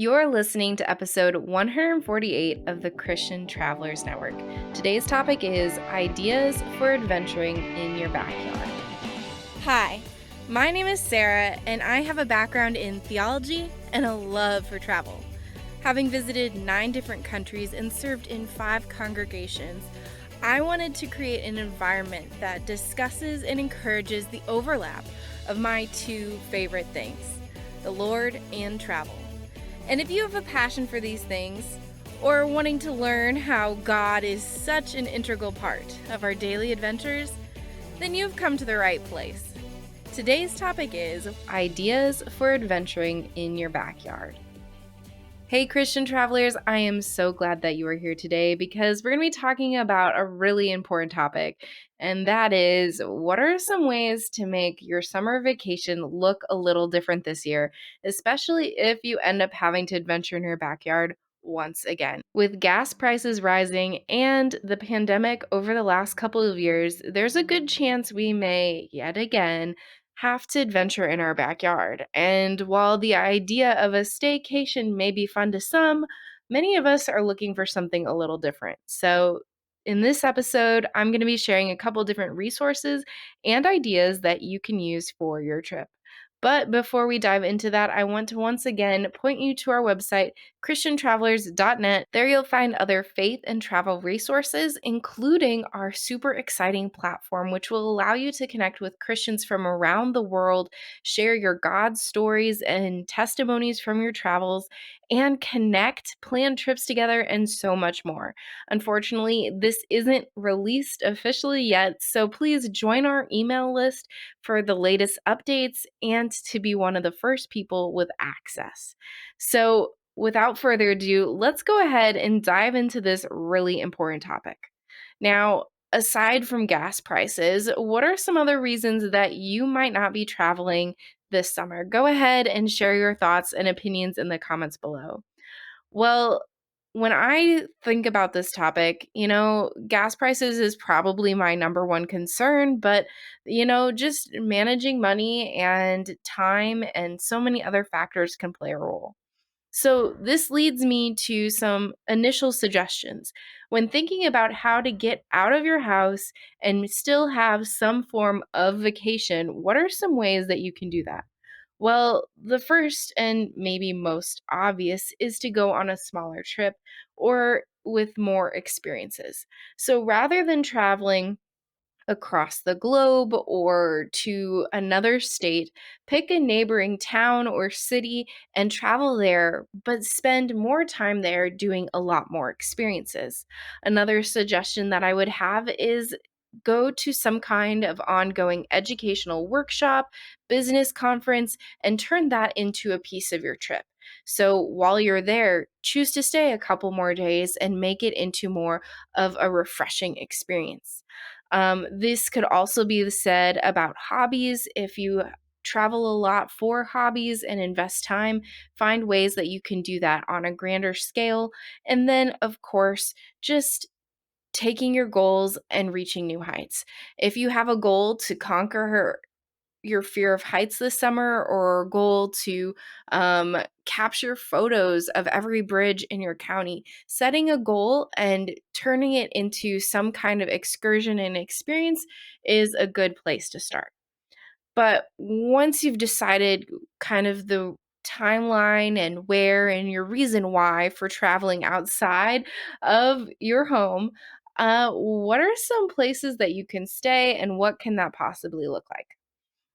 You're listening to episode 148 of the Christian Travelers Network. Today's topic is ideas for adventuring in your backyard. Hi, my name is Sarah, and I have a background in theology and a love for travel. Having visited 9 different countries and served in 5 congregations, I wanted to create an environment that discusses and encourages the overlap of my 2 favorite things, the Lord and travel. And if you have a passion for these things, or wanting to learn how God is such an integral part of our daily adventures, then you've come to the right place. Today's topic is ideas for adventuring in your backyard. Hey, Christian travelers, I am so glad that you are here today because we're going to be talking about a really important topic, and that is what are some ways to make your summer vacation look a little different this year, especially if you end up having to adventure in your backyard once again. With gas prices rising and the pandemic over the last couple of years, there's a good chance we may yet again have to adventure in our backyard. And while the idea of a staycation may be fun to some, many of us are looking for something a little different. So, in this episode, I'm going to be sharing a couple different resources and ideas that you can use for your trip. But before we dive into that, I want to once again point you to our website, christiantravelers.net. There you'll find other faith and travel resources, including our super exciting platform, which will allow you to connect with Christians from around the world, share your God stories and testimonies from your travels, and connect, plan trips together, and so much more. Unfortunately, this isn't released officially yet, so please join our email list for the latest updates and to be one of the first people with access. So, without further ado, let's go ahead and dive into this really important topic. Now, aside from gas prices, what are some other reasons that you might not be traveling this summer? Go ahead and share your thoughts and opinions in the comments below. Well, when I think about this topic, gas prices is probably my number one concern, but, just managing money and time and so many other factors can play a role. So, this leads me to some initial suggestions. When thinking about how to get out of your house and still have some form of vacation, what are some ways that you can do that? Well, the first and maybe most obvious is to go on a smaller trip or with more experiences. So, rather than traveling across the globe or to another state, pick a neighboring town or city and travel there, but spend more time there doing a lot more experiences. Another suggestion that I would have is go to some kind of ongoing educational workshop, business conference, and turn that into a piece of your trip. So while you're there, choose to stay a couple more days and make it into more of a refreshing experience. This could also be said about hobbies. If you travel a lot for hobbies and invest time, find ways that you can do that on a grander scale. And then, of course, just taking your goals and reaching new heights. If you have a goal to conquer your fear of heights this summer or a goal to capture photos of every bridge in your county, setting a goal and turning it into some kind of excursion and experience is a good place to start. But once you've decided kind of the timeline and where and your reason why for traveling outside of your home, what are some places that you can stay and what can that possibly look like?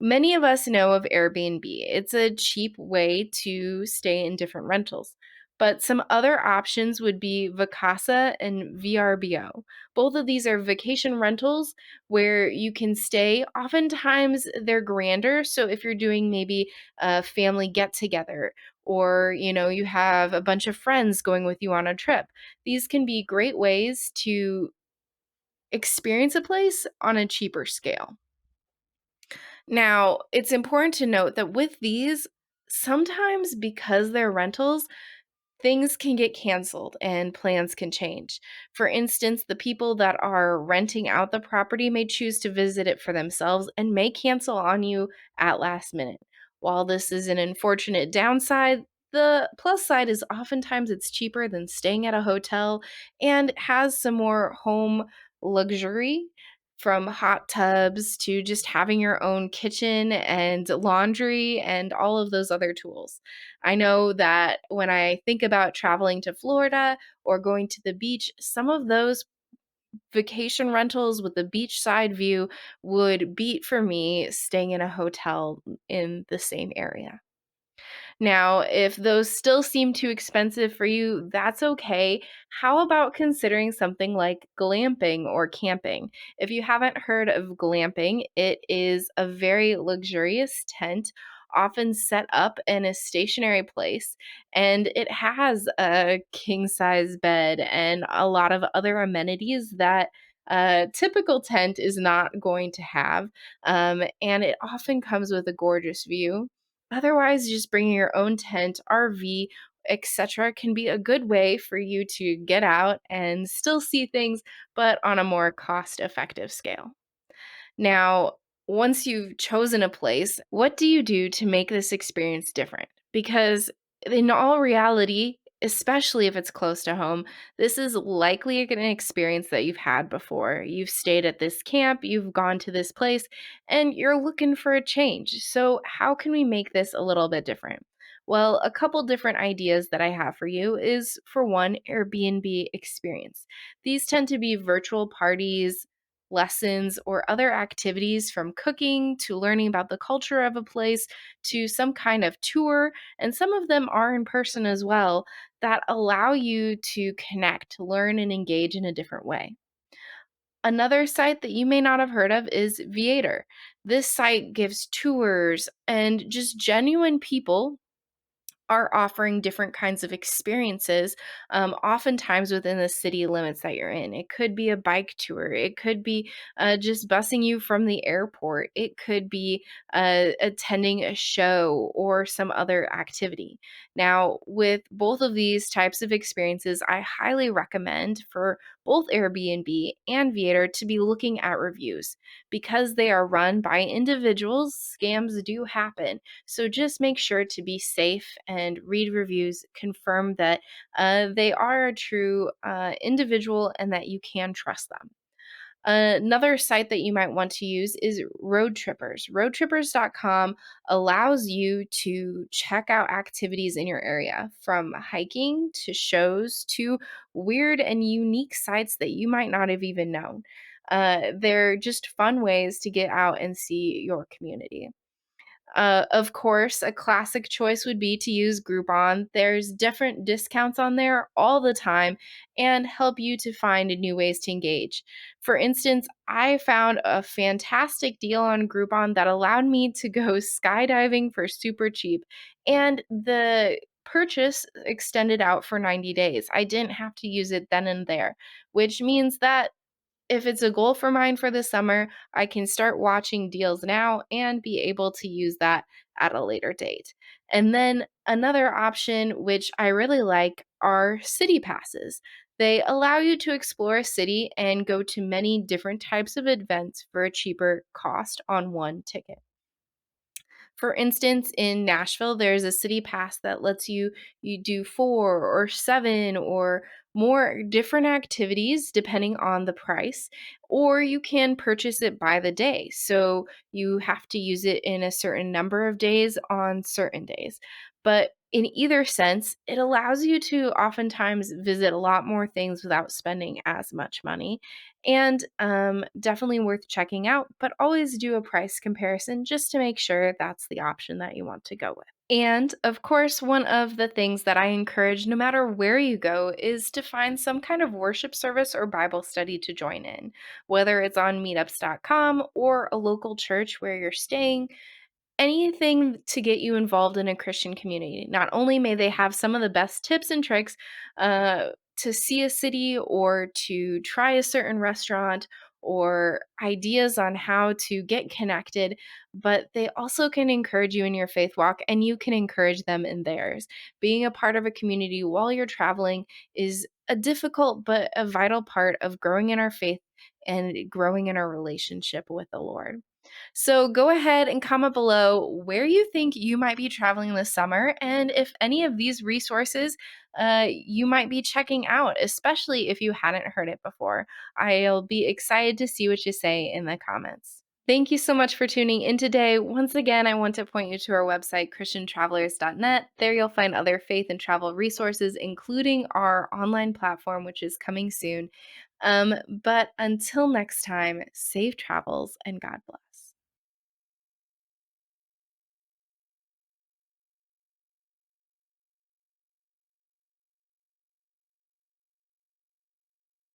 Many of us know of Airbnb. It's a cheap way to stay in different rentals. But some other options would be Vacasa and VRBO. Both of these are vacation rentals where you can stay. Oftentimes they're grander. So if you're doing maybe a family get together or you have a bunch of friends going with you on a trip, these can be great ways to experience a place on a cheaper scale. Now, it's important to note that with these, sometimes because they're rentals, things can get canceled and plans can change. For instance, the people that are renting out the property may choose to visit it for themselves and may cancel on you at last minute. While this is an unfortunate downside, The plus side is oftentimes it's cheaper than staying at a hotel and has some more home luxury, from hot tubs to just having your own kitchen and laundry and all of those other tools. I know that when I think about traveling to Florida or going to the beach, some of those vacation rentals with the beachside view would beat for me staying in a hotel in the same area. Now, if those still seem too expensive for you, that's okay. How about considering something like glamping or camping? If you haven't heard of glamping, it is a very luxurious tent, often set up in a stationary place, and it has a king size bed and a lot of other amenities that a typical tent is not going to have. And it often comes with a gorgeous view. Otherwise, just bringing your own tent, RV, etc., can be a good way for you to get out and still see things, but on a more cost effective scale. Now, once you've chosen a place, what do you do to make this experience different? Because in all reality, especially if it's close to home, this is likely an experience that you've had before. You've stayed at this camp, you've gone to this place, and you're looking for a change. So, how can we make this a little bit different? Well, a couple different ideas that I have for you is, for one, Airbnb experience. These tend to be virtual parties, lessons, or other activities, from cooking to learning about the culture of a place to some kind of tour. And some of them are in person as well, that allow you to connect, learn, and engage in a different way. Another site that you may not have heard of is Viator. This site gives tours and just genuine people are offering different kinds of experiences, oftentimes within the city limits that you're in. It could be a bike tour, it could be just busing you from the airport, it could be attending a show or some other activity. Now, with both of these types of experiences, I highly recommend for both Airbnb and Viator to be looking at reviews. Because they are run by individuals, scams do happen, so just make sure to be safe and read reviews, confirm that they are a true individual and that you can trust them. Another site that you might want to use is Road Trippers. Roadtrippers.com allows you to check out activities in your area, from hiking to shows to weird and unique sites that you might not have even known. They're just fun ways to get out and see your community. Of course, a classic choice would be to use Groupon. There's different discounts on there all the time and help you to find new ways to engage. For instance, I found a fantastic deal on Groupon that allowed me to go skydiving for super cheap, and the purchase extended out for 90 days. I didn't have to use it then and there, which means that if it's a goal for mine for the summer, I can start watching deals now and be able to use that at a later date. And then another option, which I really like, are city passes. They allow you to explore a city and go to many different types of events for a cheaper cost on one ticket. For instance, in Nashville, there's a city pass that lets you do 4 or 7 or more different activities depending on the price, or you can purchase it by the day. So you have to use it in a certain number of days on certain days. But in either sense, it allows you to oftentimes visit a lot more things without spending as much money, and definitely worth checking out, but always do a price comparison just to make sure that's the option that you want to go with. And of course, one of the things that I encourage no matter where you go is to find some kind of worship service or Bible study to join in, whether it's on meetups.com or a local church where you're staying. Anything to get you involved in a Christian community. Not only may they have some of the best tips and tricks to see a city or to try a certain restaurant or ideas on how to get connected, but they also can encourage you in your faith walk and you can encourage them in theirs. Being a part of a community while you're traveling is a difficult but a vital part of growing in our faith and growing in our relationship with the Lord. So go ahead and comment below where you think you might be traveling this summer and if any of these resources you might be checking out, especially if you hadn't heard it before. I'll be excited to see what you say in the comments. Thank you so much for tuning in today. Once again, I want to point you to our website, christiantravelers.net. There you'll find other faith and travel resources, including our online platform, which is coming soon. But until next time, safe travels and God bless.